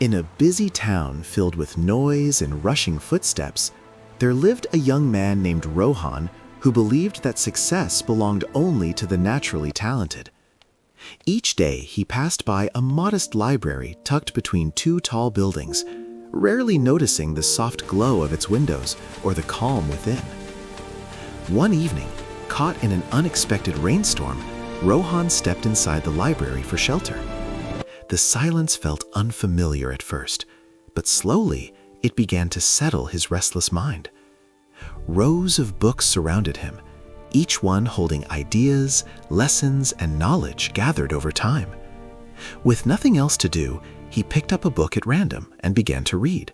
In a busy town filled with noise and rushing footsteps, there lived a young man named Rohan who believed that success belonged only to the naturally talented. Each day he passed by a modest library tucked between two tall buildings, rarely noticing the soft glow of its windows or the calm within. One evening, caught in an unexpected rainstorm, Rohan stepped inside the library for shelter. The silence felt unfamiliar at first, but slowly it began to settle his restless mind. Rows of books surrounded him, each one holding ideas, lessons, and knowledge gathered over time. With nothing else to do, he picked up a book at random and began to read.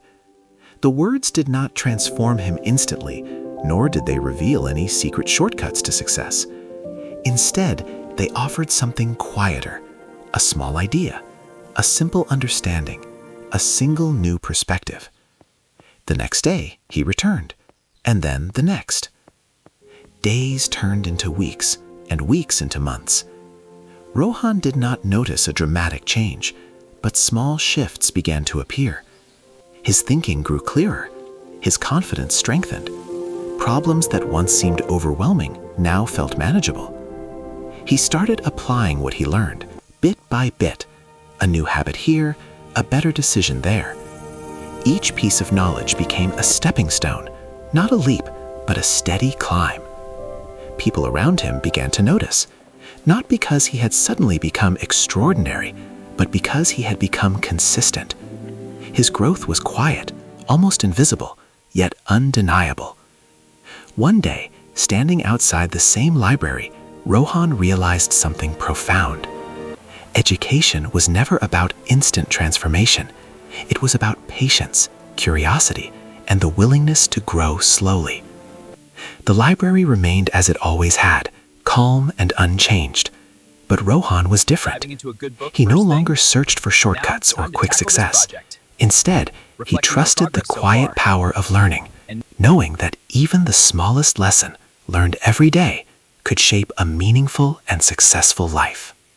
The words did not transform him instantly, nor did they reveal any secret shortcuts to success. Instead, they offered something quieter, a small idea, a simple understanding, a single new perspective. The next day, he returned, and then the next. Days turned into weeks, and weeks into months. Rohan did not notice a dramatic change, but small shifts began to appear. His thinking grew clearer, his confidence strengthened. Problems that once seemed overwhelming now felt manageable. He started applying what he learned, bit by bit, a new habit here, a better decision there. Each piece of knowledge became a stepping stone, not a leap, but a steady climb. People around him began to notice, not because he had suddenly become extraordinary, but because he had become consistent. His growth was quiet, almost invisible, yet undeniable. One day, standing outside the same library, Rohan realized something profound. Education was never about instant transformation. It was about patience, curiosity, and the willingness to grow slowly. The library remained as it always had, calm and unchanged. But Rohan was different. He no longer searched for shortcuts or quick success. Instead, he trusted the quiet power of learning, knowing that even the smallest lesson, learned every day, could shape a meaningful and successful life.